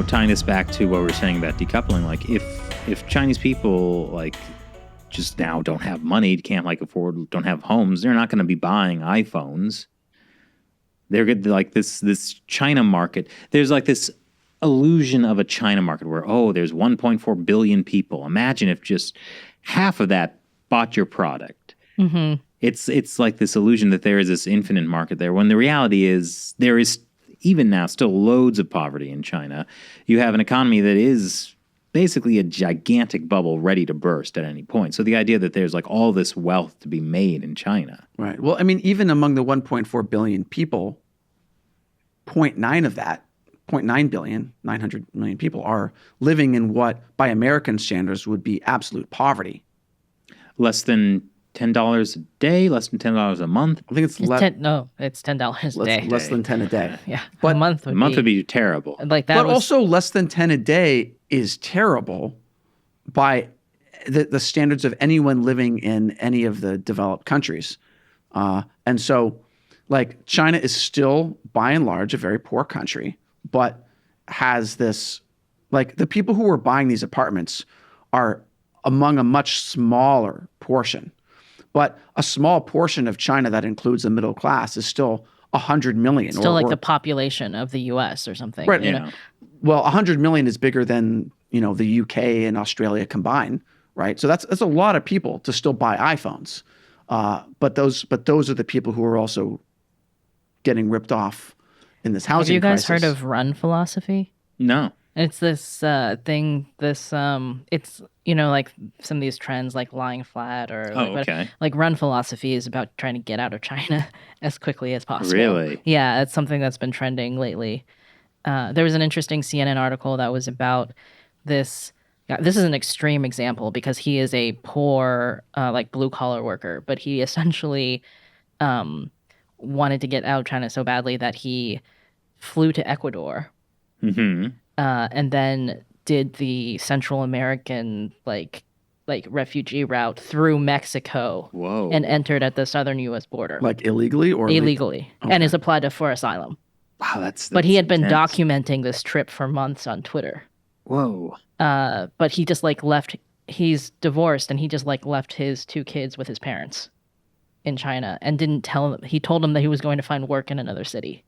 tying this back to what we were saying about decoupling, like if Chinese people like just now don't have money, can't afford, don't have homes, they're not going to be buying iPhones. They're good, like this China market. There's like this illusion of a China market where, there's 1.4 billion people. Imagine if just half of that bought your product. Mm-hmm. It's like this illusion that there is this infinite market there, when the reality is there is even now still loads of poverty in China. You have an economy that is basically a gigantic bubble ready to burst at any point. So the idea that there's like all this wealth to be made in China. Right. Well, I mean, even among the 1.4 billion people, 0.9 of that, 0.9 billion, 900 million people are living in what by American standards would be absolute poverty. Less than $10 a day, less than $10 a month. I think it's it's $10 a day. Less than 10 a day. Yeah, But a month would be terrible. Like that. But also less than 10 a day is terrible by the standards of anyone living in any of the developed countries. And so like China is still by and large a very poor country, but has this, like the people who are buying these apartments are among a much smaller portion. But a small portion of China that includes the middle class is still 100 million. Still like the population of the U.S. or something. Right. You know? Well, 100 million is bigger than, the UK and Australia combined, right? So that's a lot of people to still buy iPhones. But those are the people who are also getting ripped off in this housing crisis. Have you guys heard of run philosophy? No. It's this thing, it's, like some of these trends like lying flat or like run philosophy is about trying to get out of China as quickly as possible. Really? Yeah, it's something that's been trending lately. There was an interesting CNN article that was about this. This is an extreme example because he is a poor, like blue collar worker, but he essentially wanted to get out of China so badly that he flew to Ecuador. Mm-hmm. And then did the Central American like refugee route through Mexico. Whoa. And entered at the southern U.S. border. Like illegally or illegally, okay. And is applied for asylum. Wow, that's But he had been intense. documenting this trip for months on Twitter. Whoa. But he just left. He's divorced, and he just left his 2 kids with his parents in China, and didn't tell them. He told them that he was going to find work in another city.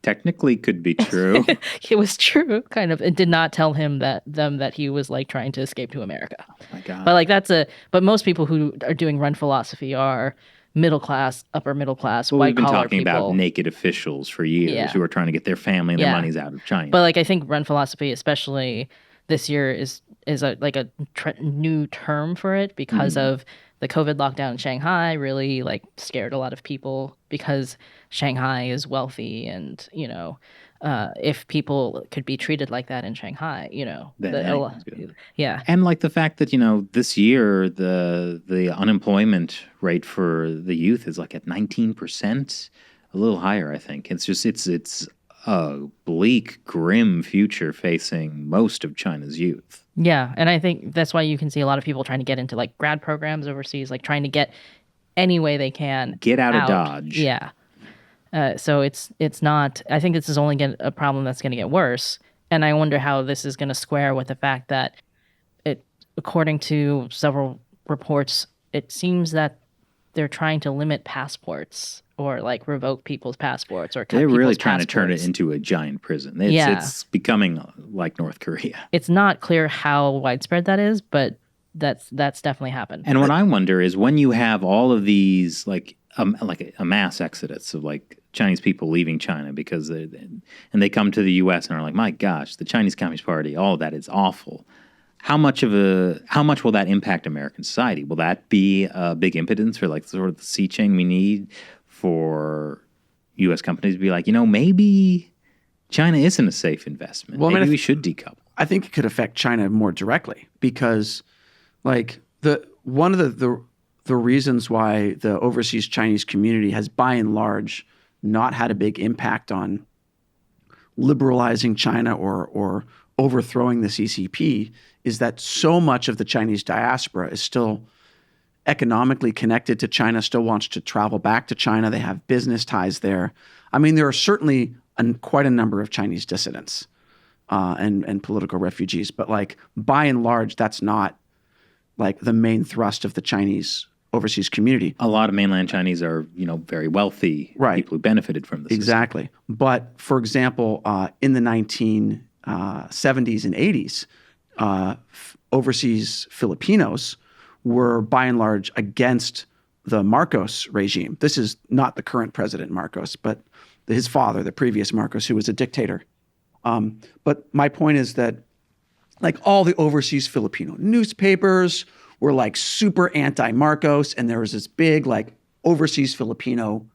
Technically could be true. It was true, kind of. It did not tell him that he was trying to escape to America. Oh my God. But but most people who are doing run philosophy are middle class, upper middle class, white we've been collar talking people. About naked officials for years who are trying to get their family and their monies out of China. But I think run philosophy, especially this year, is a new term for it because of the COVID lockdown in Shanghai. Really scared a lot of people because Shanghai is wealthy, and if people could be treated like that in Shanghai, yeah. And the fact that this year the unemployment rate for the youth is at 19%, a little higher. I think it's a bleak, grim future facing most of China's youth. Yeah, and I think that's why you can see a lot of people trying to get into grad programs overseas, trying to get any way they can get out of Dodge. Yeah. So it's not. I think this is only a problem that's going to get worse, and I wonder how this is going to square with the fact that according to several reports, it seems that they're trying to limit passports or revoke people's passports or cut they're really people's trying passports. to turn it into a giant prison. It's becoming like North Korea. It's not clear how widespread that is, but that's definitely happened. And what I wonder is when you have all of these a mass exodus of Chinese people leaving China because they come to the U.S. and are like, my gosh, the Chinese Communist Party, all of that is awful. How much will that impact American society? Will that be a big impedance for sort of the sea chain we need for U.S. companies to be maybe China isn't a safe investment. Well, maybe we should decouple. I think it could affect China more directly because one of the reasons why the overseas Chinese community has by and large not had a big impact on liberalizing China or overthrowing the CCP is that so much of the Chinese diaspora is still economically connected to China, still wants to travel back to China. They have business ties there. I mean, there are certainly quite a number of Chinese dissidents. and political refugees. But like by and large, that's not like the main thrust of the Chinese overseas community. A lot of mainland Chinese are, very wealthy people who benefited from this. Exactly. But for example, in the 1970s and 80s, overseas Filipinos were by and large against the Marcos regime. This is not the current president Marcos, but his father, the previous Marcos, who was a dictator. But my point is that like all the overseas Filipino newspapers were like super anti-Marcos, and there was this big like overseas Filipino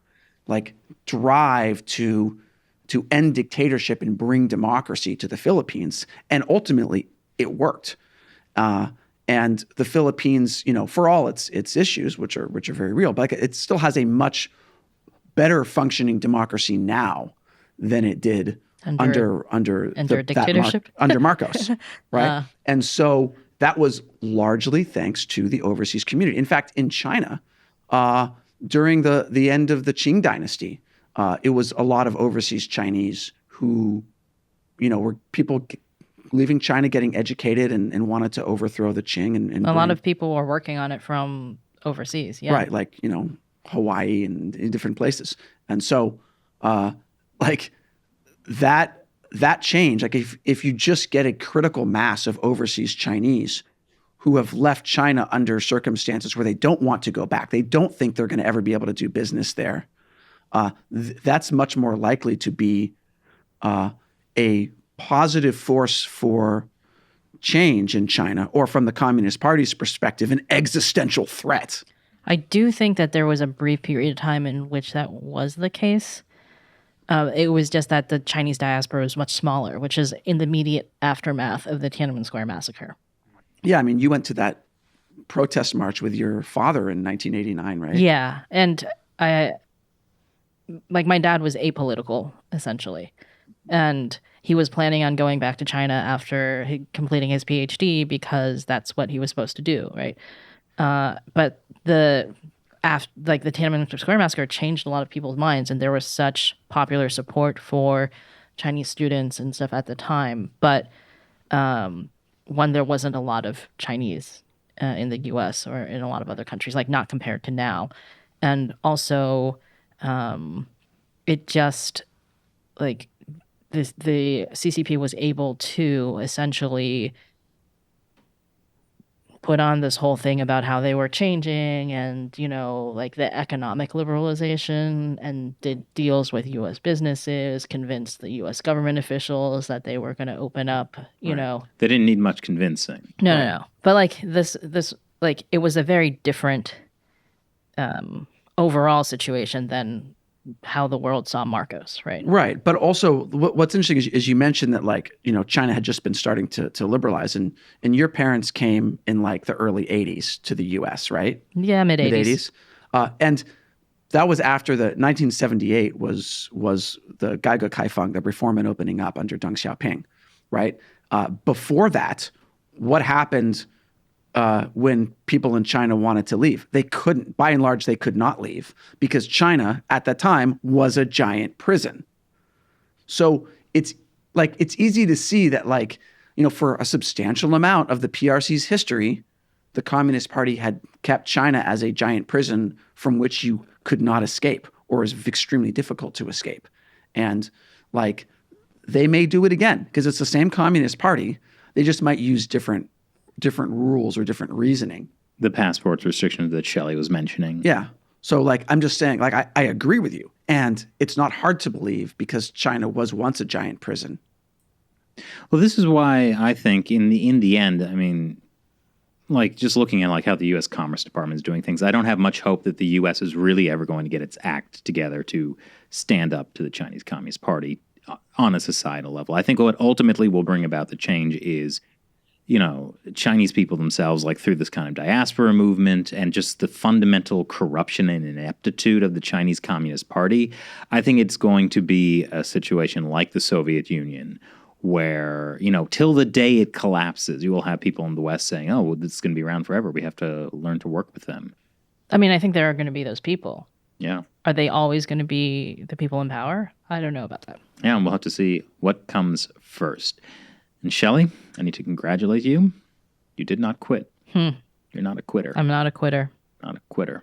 like drive to end dictatorship and bring democracy to the Philippines. And ultimately it worked. And the Philippines, for all its issues, which are very real, but it still has a much better functioning democracy now than it did under dictatorship under Marcos, right? And so that was largely thanks to the overseas community. In fact, in China, during the end of the Qing dynasty, it was a lot of overseas Chinese who, were people leaving China, getting educated, and wanted to overthrow the Qing. And a lot of people were working on it from overseas, yeah. Right, like, Hawaii and in different places. And so, like, that change, like if you just get a critical mass of overseas Chinese who have left China under circumstances where they don't want to go back, they don't think they're going to ever be able to do business there, that's much more likely to be a positive force for change in China, or from the Communist Party's perspective, an existential threat. I do think that there was a brief period of time in which that was the case. It was just that the Chinese diaspora was much smaller, which is in the immediate aftermath of the Tiananmen Square massacre. Yeah, I mean, you went to that protest march with your father in 1989, right? Yeah, and my dad was apolitical, essentially. And he was planning on going back to China after completing his PhD because that's what he was supposed to do, right? But the Tiananmen Square massacre changed a lot of people's minds, and there was such popular support for Chinese students and stuff at the time. But there wasn't a lot of Chinese in the U.S. or in a lot of other countries, like not compared to now. And also, it just like the CCP was able to essentially put on this whole thing about how they were changing and, like the economic liberalization, and did deals with U.S. businesses, convinced the U.S. government officials that they were going to open up, know. They didn't need much convincing. No. But like this, like it was a very different overall situation than how the world saw Marcos, right? Right. But also what's interesting is you mentioned that like, China had just been starting to liberalize, and your parents came in like the early 80s to the US, right? Yeah, mid-80s. And that was after the 1978 was the Gaiga Kaifang, the reform and opening up under Deng Xiaoping, right? Before that, what happened when people in China wanted to leave? They couldn't. By and large, they could not leave because China at that time was a giant prison. So it's easy to see that like, for a substantial amount of the PRC's history, the Communist Party had kept China as a giant prison from which you could not escape, or is extremely difficult to escape. And like, they may do it again because it's the same Communist Party. They just might use different rules or different reasoning. The passport restrictions that Shelley was mentioning. Yeah. So like, I'm just saying, like, I agree with you. And it's not hard to believe because China was once a giant prison. Well, this is why I think in the end, I mean, like just looking at like how the U.S. Commerce Department is doing things, I don't have much hope that the U.S. is really ever going to get its act together to stand up to the Chinese Communist Party on a societal level. I think what ultimately will bring about the change is, Chinese people themselves, like through this kind of diaspora movement and just the fundamental corruption and ineptitude of the Chinese Communist Party. I think it's going to be a situation like the Soviet Union where, till the day it collapses, you will have people in the West saying, oh, well, this is going to be around forever. We have to learn to work with them. I mean, I think there are going to be those people. Yeah. Are they always going to be the people in power? I don't know about that. Yeah, and we'll have to see what comes first. And Shelley, I need to congratulate you. You did not quit. You're not a quitter. I'm not a quitter. Not a quitter.